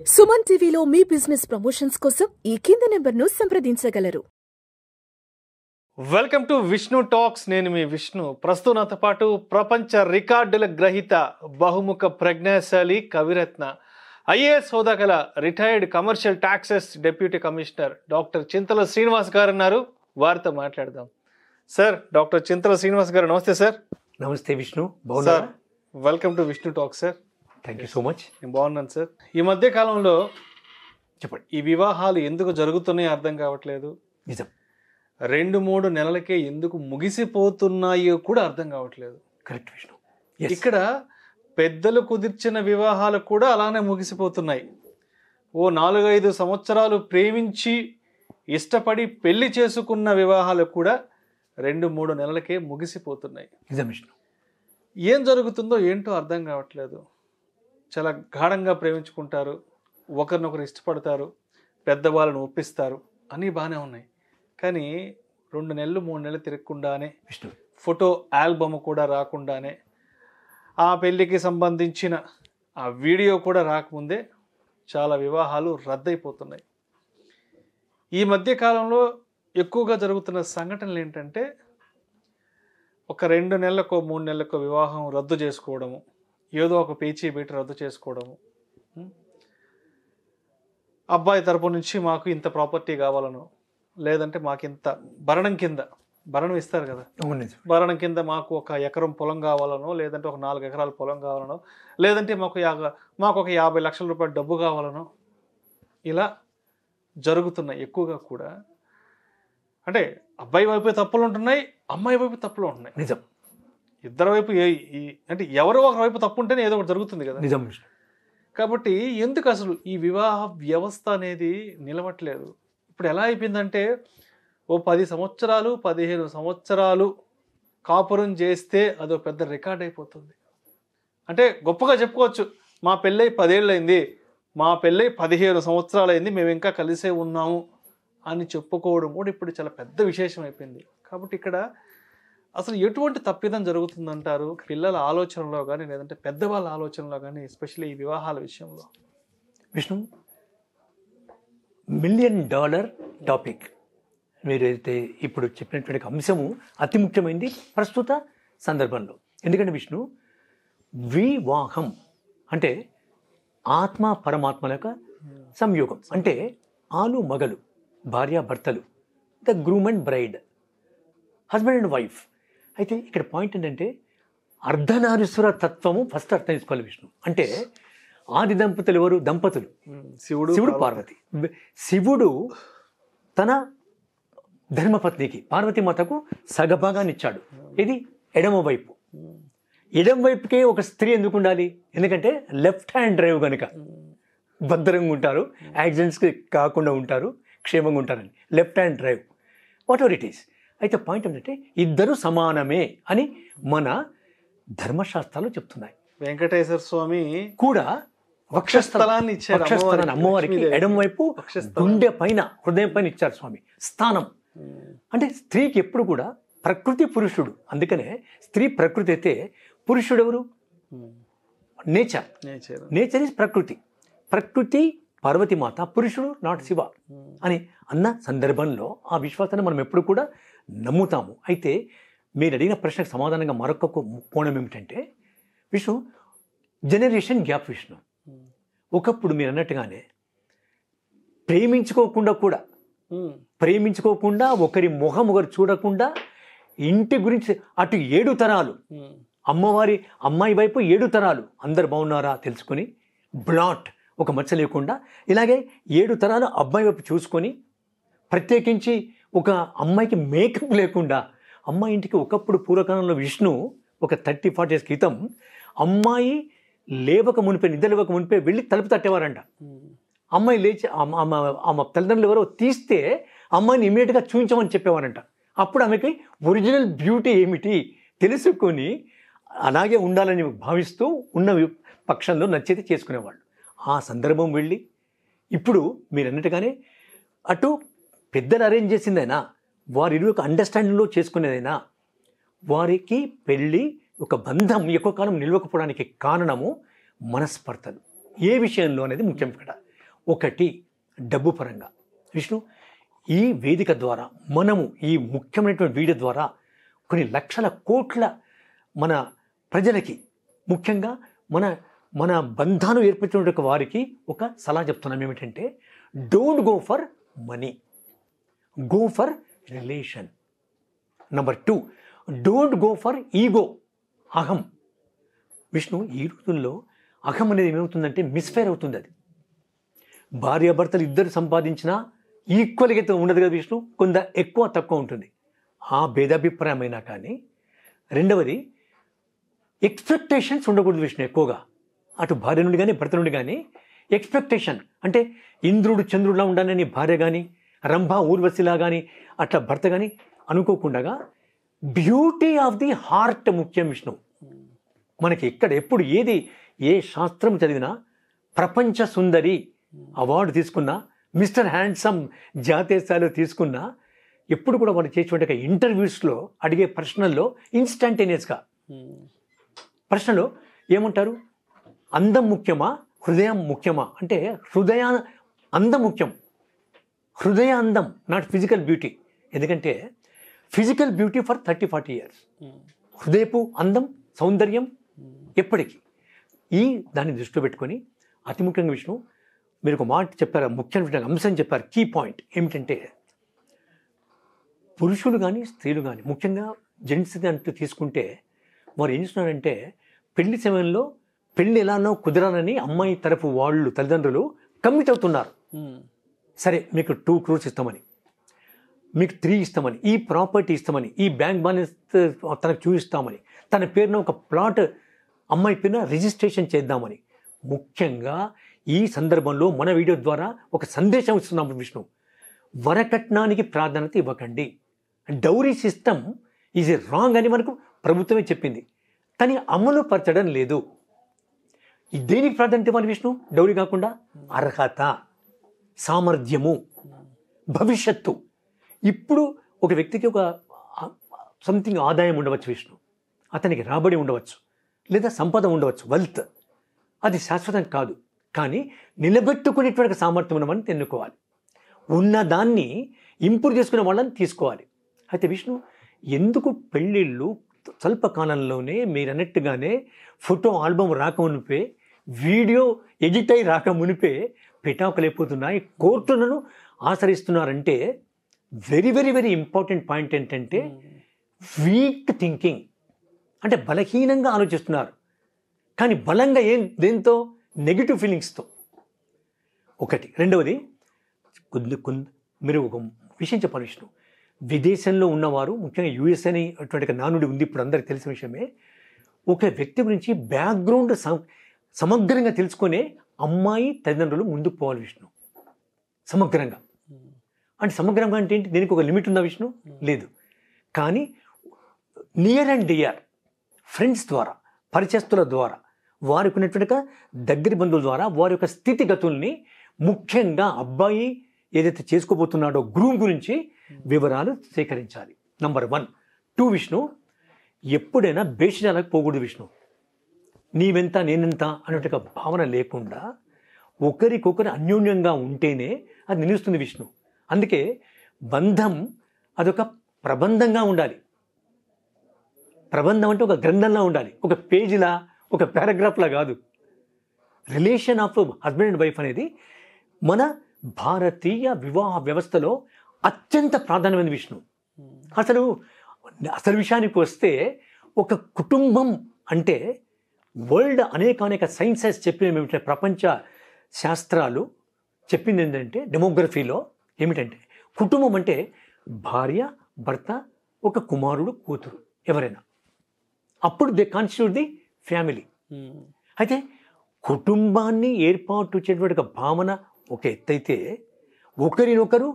సుమన్ టీవీలో మీ business promotions కోసం ఈ కింది నెంబర్ను సంప్రదించగలరు. Welcome to Vishnu talks. నేను మీ విష్ణు. ప్రస్తుతం నాతో పాటు ప్రపంచ రికార్డుల గ్రహీత, బహుముఖ ప్రజ్ఞాశాలి, కవిరత్న, ఐఏఎస్ హోదా గల retired commercial taxes deputy commissioner doctor Chintala Srinivas గారు ఉన్నారు. వారితో మాట్లాడదాం. సార్, డాక్టర్ చింతల శ్రీనివాస్ గారు, నమస్తే సార్. నమస్తే Vishnu, sir welcome to Vishnu talks sir. Thank you so much. నేను బాగున్నాను సార్. ఈ మధ్య కాలంలో చెప్పండి, ఈ వివాహాలు ఎందుకు జరుగుతున్నాయో అర్థం కావట్లేదు. నిజం. 2-3 నెలలకే ఎందుకు ముగిసిపోతున్నాయో కూడా అర్థం కావట్లేదు. కరెక్ట్ విష్ణు. ఇక్కడ పెద్దలు కుదిర్చిన వివాహాలు కూడా అలానే ముగిసిపోతున్నాయి. ఓ 4-5 సంవత్సరాలు ప్రేమించి ఇష్టపడి పెళ్లి చేసుకున్న వివాహాలు కూడా 2-3 నెలలకే ముగిసిపోతున్నాయి. నిజం విష్ణు. ఏం జరుగుతుందో ఏంటో అర్థం కావట్లేదు. చాలా గాఢంగా ప్రేమించుకుంటారు, ఒకరినొకరు ఇష్టపడతారు, పెద్దవాళ్ళను ఒప్పిస్తారు, అన్నీ బాగానే ఉన్నాయి. కానీ 2 నెలలు 3 నెలలు తిరగకుండానే, విష్ణు, ఫోటో ఆల్బమ్ కూడా రాకుండానే, ఆ పెళ్ళికి సంబంధించిన ఆ వీడియో కూడా రాకముందే చాలా వివాహాలు రద్దయిపోతున్నాయి. ఈ మధ్య కాలంలో ఎక్కువగా జరుగుతున్న సంఘటనలు ఏంటంటే, ఒక 2 నెలలకో 3 నెలలకో వివాహం రద్దు చేసుకోవడము, ఏదో ఒక పేచీ పెట్టి రద్దు చేసుకోవడము. అబ్బాయి తరపు నుంచి మాకు ఇంత ప్రాపర్టీ కావాలను, లేదంటే మాకు ఇంత భరణం ఇస్తారు కదా, భరణం కింద మాకు 1 ఎకరం పొలం కావాలనో, లేదంటే ఒక 4 ఎకరాల పొలం కావాలనో, లేదంటే మాకు ఒక 50 లక్షల రూపాయల డబ్బు కావాలనో, ఇలా జరుగుతున్నాయి ఎక్కువగా కూడా. అంటే అబ్బాయి వైపు తప్పులు ఉంటున్నాయి, అమ్మాయి వైపు తప్పులు ఉంటున్నాయి. నిజం. ఇద్దరు వైపు అంటే ఎవరో ఒక వైపు తప్పు ఉంటేనే ఏదో ఒకటి జరుగుతుంది కదా. నిజం. కాబట్టి ఎందుకు అసలు ఈ వివాహ వ్యవస్థ అనేది నిలవట్లేదు? ఇప్పుడు ఎలా అయిపోయిందంటే, ఓ 10 సంవత్సరాలు 15 సంవత్సరాలు కాపురం చేస్తే అదో పెద్ద రికార్డ్ అయిపోతుంది. అంటే గొప్పగా చెప్పుకోవచ్చు, మా పెళ్ళై 10 ఏళ్ళు అయింది, మా పెళ్ళై 15 సంవత్సరాలు అయింది, మేము ఇంకా కలిసే ఉన్నాము అని చెప్పుకోవడం కూడా ఇప్పుడు చాలా పెద్ద విశేషం అయిపోయింది. కాబట్టి ఇక్కడ అసలు ఎటువంటి తప్పిదం జరుగుతుందంటారు? పిల్లల ఆలోచనలో కానీ, లేదంటే పెద్దవాళ్ళ ఆలోచనలో కానీ, ఎస్పెషల్లీ ఈ వివాహాల విషయంలో. విష్ణు, $1 మిలియన్ టాపిక్ మీరైతే ఇప్పుడు చెప్పినటువంటి అంశము అతి ముఖ్యమైనది ప్రస్తుత సందర్భంలో. ఎందుకంటే విష్ణు, వివాహం అంటే ఆత్మ పరమాత్మల యొక్క సంయోగం. అంటే ఆలు మగలు, భార్యాభర్తలు, the groom and braid, husband and wife. అయితే ఇక్కడ పాయింట్ ఏంటంటే, అర్ధనారీశ్వర తత్వము ఫస్ట్ అర్థం చేసుకోవాలి విష్ణు. అంటే ఆది దంపతులు ఎవరు? దంపతులు శివుడు పార్వతి. శివుడు తన ధర్మపత్నికి పార్వతీమాతకు సగభాగాన్ని ఇచ్చాడు. ఇది ఎడమ వైపు. ఎడమ వైపుకే ఒక స్త్రీ ఎందుకు ఉండాలి? ఎందుకంటే లెఫ్ట్ హ్యాండ్ డ్రైవ్ కనుక భద్రంగా ఉంటారు, యాక్సిడెంట్స్కి కాకుండా ఉంటారు, క్షేమంగా ఉంటారని. Left hand drive, what ever it is. అయితే పాయింట్ ఏంటంటే, ఇద్దరు సమానమే అని మన ధర్మశాస్త్రాలు చెప్తున్నాయి. వెంకటేశ్వర స్వామి కూడా వక్షస్థలాన్ని ఇచ్చారు అమ్మవారికి. ఎడమ వైపు గుండె పైన, హృదయం పైన ఇచ్చారు స్వామి స్థానం. అంటే స్త్రీకి ఎప్పుడు కూడా ప్రకృతి పురుషుడు. అందుకనే స్త్రీ ప్రకృతి అయితే పురుషుడు ఎవరు? నేచర్ ఈజ్ ప్రకృతి. ప్రకృతి పార్వతీమాత, పురుషుడు నాట్ శివ అని అన్న సందర్భంలో ఆ విశ్వాసాన్ని మనం ఎప్పుడు కూడా నమ్ముతాము. అయితే మీరు అడిగిన ప్రశ్నకు సమాధానంగా మరొక కోణం ఏమిటంటే విష్ణు, జనరేషన్ గ్యాప్ విష్ణు. ఒకప్పుడు మీరు అన్నట్టుగానే ప్రేమించుకోకుండా ఒకరి ముఖం ఒకరు చూడకుండా ఇంటి గురించి అటు 7 తరాలు, అమ్మాయి వైపు 7 తరాలు అందరు బాగున్నారా తెలుసుకొని, బ్లాట్ ఒక మచ్చ లేకుండా, ఇలాగే 7 తరాలు అబ్బాయి వైపు చూసుకొని, ప్రత్యేకించి ఒక అమ్మాయికి మేకప్ లేకుండా, అమ్మాయి ఇంటికి ఒకప్పుడు పూర్వకాలంలో విష్ణు ఒక 30-40 years క్రితం అమ్మాయి లేవక మునిపే, నిద్ర లేవక మునిపే వెళ్ళి తలుపు తట్టేవారంట. అమ్మాయి లేచి ఆమె తల్లిదండ్రులు ఎవరో తీస్తే అమ్మాయిని ఇమీడియట్గా చూపించమని చెప్పేవారంట. అప్పుడు ఆమెకి ఒరిజినల్ బ్యూటీ ఏమిటి తెలుసుకొని అలాగే ఉండాలని భావిస్తూ ఉన్న పక్షంలో నచ్చితే చేసుకునేవాళ్ళు. ఆ సందర్భం వెళ్ళి ఇప్పుడు మీరు అన్నట్టుగానే అటు పెద్దలు అరేంజ్ చేసిందైనా, వారి ఒక అండర్స్టాండింగ్లో చేసుకునేదైనా, వారికి పెళ్ళి ఒక బంధం ఎక్కువ కాలం నిలవకపోవడానికి కారణము మనస్పర్ధలు. ఏ విషయంలో అనేది ముఖ్యం ఇక్కడ. ఒకటి డబ్బు పరంగా. విష్ణు, ఈ వేదిక ద్వారా మనము ఈ ముఖ్యమైనటువంటి వీడియో ద్వారా కొన్ని లక్షల కోట్ల మన ప్రజలకి, ముఖ్యంగా మన మన బంధాలు ఏర్పరిచినటువంటి వారికి ఒక సలహా చెప్తున్నాం. ఏమిటంటే, don't go for money, go for relation. Number 2, don't go for ego, అహం. విష్ణు, ఈ రోజుల్లో అహం అనేది ఏమవుతుందంటే మిస్ఫైర్ అవుతుంది. అది భార్యాభర్తలు ఇద్దరు సంపాదించినా ఈక్వల్గా అయితే ఉండదు కదా విష్ణు, కొంత ఎక్కువ తక్కువ ఉంటుంది. ఆ భేదాభిప్రాయం అయినా కానీ. రెండవది, ఎక్స్పెక్టేషన్స్ ఉండకూడదు విష్ణు ఎక్కువగా, అటు భార్య నుండి కానీ భర్త నుండి కానీ. ఎక్స్పెక్టేషన్ అంటే ఇంద్రుడు చంద్రుడిలా ఉండాలని భార్య కానీ, రంభ ఊర్వశిలా కానీ అట్లా భర్త కానీ అనుకోకుండా బ్యూటీ ఆఫ్ ది హార్ట్ ముఖ్యం విష్ణు. మనకి ఎక్కడ ఎప్పుడు ఏది ఏ శాస్త్రం చదివినా, ప్రపంచ సుందరి అవార్డు తీసుకున్న, మిస్టర్ హ్యాండ్సమ్ జాతీయ స్థాయిలో తీసుకున్న, ఎప్పుడు కూడా వాళ్ళు చేసేటువంటి ఇంటర్వ్యూస్లో అడిగే ప్రశ్నల్లో ఇన్స్టంటేనియస్గా ప్రశ్నలో ఏమంటారు, అందం ముఖ్యమా హృదయం ముఖ్యమా అంటే, అందం ముఖ్యం, హృదయ అందం, నాట్ ఫిజికల్ బ్యూటీ. ఎందుకంటే ఫిజికల్ బ్యూటీ ఫర్ 30-40 years, హృదయపు అందం సౌందర్యం ఎప్పటికీ. దాన్ని దృష్టిలో పెట్టుకొని అతి ముఖ్యంగా విష్ణు, మీరు ఒక మాట చెప్పారు, ముఖ్యమైన అంశం చెప్పారు, కీ పాయింట్ ఏమిటంటే, పురుషులు కానీ స్త్రీలు కానీ, ముఖ్యంగా జెంట్స్ అంటూ తీసుకుంటే, వారు ఏం చేస్తున్నారంటే, పెళ్లి సమయంలో పెళ్లి ఎలానో కుదరాలని అమ్మాయి తరపు వాళ్ళు తల్లిదండ్రులు కమిట్ అవుతున్నారు. సరే, మీకు 2 crores ఇస్తామని, మీకు 3 ఇస్తామని, ఈ ప్రాపర్టీ ఇస్తామని, ఈ బ్యాంక్ బ్యాలెన్స్ తనకు చూపిస్తామని, తన పేరున ఒక ప్లాట్ అమ్మాయి పేరున రిజిస్ట్రేషన్ చేద్దామని. ముఖ్యంగా ఈ సందర్భంలో మన వీడియో ద్వారా ఒక సందేశం ఇస్తున్నాము విష్ణు, వరకట్నానికి ప్రాధాన్యత ఇవ్వకండి. Dowry system is a wrong అని మనకు ప్రభుత్వమే చెప్పింది, కానీ అమలు పరచడం లేదు. దేనికి ప్రాధాన్యత ఇవ్వాలి విష్ణు? డౌరీ కాకుండా అర్హత, సామర్థ్యము, భవిష్యత్తు. ఇప్పుడు ఒక వ్యక్తికి ఒక సంథింగ్ ఆదాయం ఉండవచ్చు విష్ణు, అతనికి రాబడి ఉండవచ్చు, లేదా సంపద ఉండవచ్చు, వెల్త్. అది శాశ్వతం కాదు, కానీ నిలబెట్టుకునేటువంటి సామర్థ్యం ఉన్నవని ఎన్నుకోవాలి. ఉన్నదాన్ని ఇంప్రూవ్ చేసుకునే వాళ్ళని తీసుకోవాలి. అయితే విష్ణు, ఎందుకు పెళ్ళిళ్ళు స్వల్పకాలంలోనే మీరు అన్నట్టుగానే ఫోటో ఆల్బమ్ రాకమునిపే, వీడియో ఎడిట్ అయి రాకమునిపే పిటాకులైపోతున్నాయి, కోర్టులను ఆశ్రయిస్తున్నారంటే, very very very important point ఏంటంటే, వీక్ థింకింగ్, అంటే బలహీనంగా ఆలోచిస్తున్నారు. కానీ బలంగా దేంతో? నెగిటివ్ ఫీలింగ్స్తో. ఒకటి. రెండవది, మీరు ఒక విషయం చెప్పాలి విష్ణు, విదేశంలో ఉన్నవారు, ముఖ్యంగా యుఎస్ అని అటువంటి నానుడి ఉంది, ఇప్పుడు అందరికీ తెలిసిన విషయమే. ఒక వ్యక్తి గురించి బ్యాక్గ్రౌండ్ సమగ్రంగా తెలుసుకునే అమ్మాయి తల్లిదండ్రులు ముందుకు పోవాలి విష్ణు, సమగ్రంగా. అంటే సమగ్రంగా అంటే ఏంటి? దీనికి ఒక లిమిట్ ఉందా విష్ణు? లేదు. కానీ నియర్ అండ్ డియర్ ఫ్రెండ్స్ ద్వారా, పరిచయస్తుల ద్వారా, వారికి ఉన్నటువంటి దగ్గరి బంధువుల ద్వారా వారి యొక్క స్థితిగతుల్ని, ముఖ్యంగా అబ్బాయి ఏదైతే చేసుకోబోతున్నాడో గ్రూమ్ గురించి వివరాలు సేకరించాలి. నంబర్ 1. 2 విష్ణు, ఎప్పుడైనా భేషజాలకు పోకూడదు విష్ణు. నీవెంత నేనెంత అనేట భావన లేకుండా ఒకరికొకరు అన్యోన్యంగా ఉంటేనే అది నిలుస్తుంది విష్ణు. అందుకే బంధం అదొక ప్రబంధంగా ఉండాలి. ప్రబంధం అంటే ఒక గ్రంథంలా ఉండాలి, ఒక పేజీలా, ఒక పారాగ్రాఫ్లా కాదు. Relation of husband and wife అనేది మన భారతీయ వివాహ వ్యవస్థలో అత్యంత ప్రాధాన్యమైన విషయం. అసలు విషయానికి వస్తే, ఒక కుటుంబం అంటే వరల్డ్ అనేక సైన్సెస్ చెప్పిన ఏమిటంటే, ప్రపంచ శాస్త్రాలు చెప్పింది ఏంటంటే, డెమోగ్రఫీలో ఏమిటంటే, కుటుంబం అంటే భార్య, భర్త, ఒక కుమారుడు, కూతురు, ఎవరైనా, అప్పుడు దే కాన్స్టిట్యూట్ ది ఫ్యామిలీ. అయితే కుటుంబాన్ని ఏర్పాటు చేసేటువంటి భావన ఒక ఎత్తైతే, ఒకరినొకరు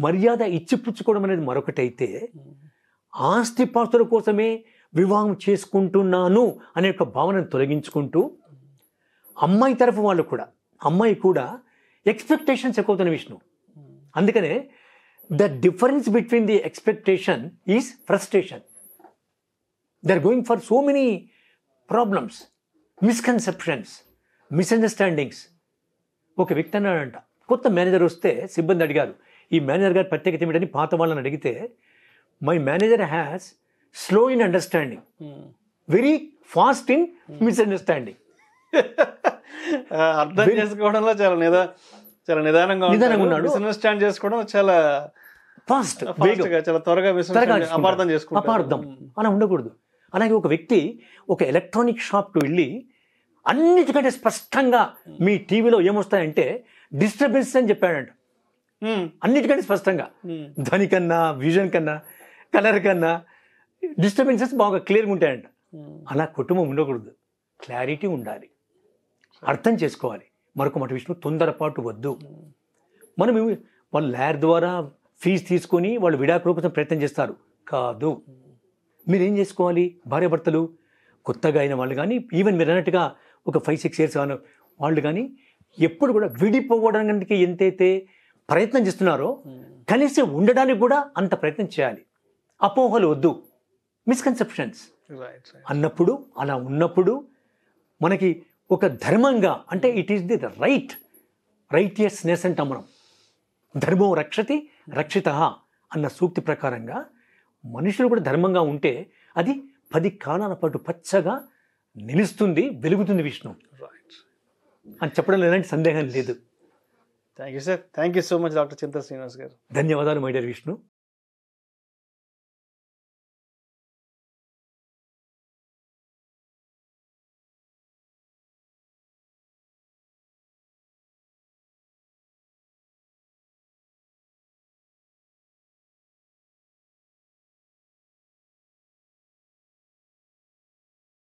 మర్యాద ఇచ్చిపుచ్చుకోవడం అనేది మరొకటైతే, ఆస్తిపాస్తుల కోసమే వివాహం చేసుకుంటున్నాను అనే ఒక భావనను తొలగించుకుంటూ, అమ్మాయి తరఫు వాళ్ళు కూడా, అమ్మాయి కూడా ఎక్స్పెక్టేషన్స్ ఎక్కువవుతున్న విష్ణు. అందుకనే the difference between the expectation is frustration. They are going for so many problems, misconceptions, misunderstandings. ఒక వ్యక్తి అన్నాడంట, కొత్త మేనేజర్ వస్తే సిబ్బంది అడిగారు, ఈ మేనేజర్ గారి ప్రత్యేకత ఏమిటని పాత వాళ్ళని అడిగితే, my manager has slow in understanding, very fast in misunderstanding. అర్థం చేసుకోవడంలో చాలా నిదానంగా ఉన్నాడు. మిస్అండర్స్టాండ్ చేసుకోవడం చాలా ఫాస్ట్, చాలా త్వరగా అపార్థం చేసుకుంటాడు. అపార్థం అలా ఉండకూడదు. అలాగే ఒక వ్యక్తి ఒక ఎలక్ట్రానిక్ షాప్కి వెళ్ళి అన్నిటికంటే స్పష్టంగా మీ టీవీలో ఏమొస్తాయంటే డిస్టర్బెన్స్ అని చెప్పాడంట. అన్నిటికంటే స్పష్టంగా, ధ్వని విజన్ కన్నా, కలర్ కన్నా డిస్టర్బెన్సెస్ బాగా క్లియర్గా ఉంటాయంట. అలా కుటుంబం ఉండకూడదు, క్లారిటీ ఉండాలి, అర్థం చేసుకోవాలి. మరొక మాట విషయంలో తొందరపాటు వద్దు. మనం వాళ్ళు లాయర్ ద్వారా ఫీజు తీసుకొని వాళ్ళు విడాకుల కోసం ప్రయత్నం చేస్తారు కాదు. మీరేం చేసుకోవాలి, భార్యాభర్తలు కొత్తగా అయిన వాళ్ళు కానీ, ఈవెన్ మీరు అన్నట్టుగా ఒక 5-6 years కాను వాళ్ళు కానీ ఎప్పుడు కూడా విడిపోవడానికి ఎంతైతే ప్రయత్నం చేస్తున్నారో కలిసి ఉండడానికి కూడా అంత ప్రయత్నం చేయాలి. అపోహలు వద్దు, మిస్కన్సెప్షన్స్ అన్నప్పుడు, అలా ఉన్నప్పుడు మనకి ఒక ధర్మంగా, అంటే ఇట్ ఈస్ ది రైటియస్నెస్ అంటాం మనం. ధర్మో రక్షతి రక్షిత అన్న సూక్తి ప్రకారంగా మనుషులు కూడా ధర్మంగా ఉంటే అది 10 కాలాల పాటు పచ్చగా నిలుస్తుంది, వెలుగుతుంది విష్ణు అని చెప్పడంలో ఎలాంటి సందేహం లేదు. Thank you sir. Thank you so much doctor Chinta Srinivas గారు. ధన్యవాదాలు మై డియర్ విష్ణు.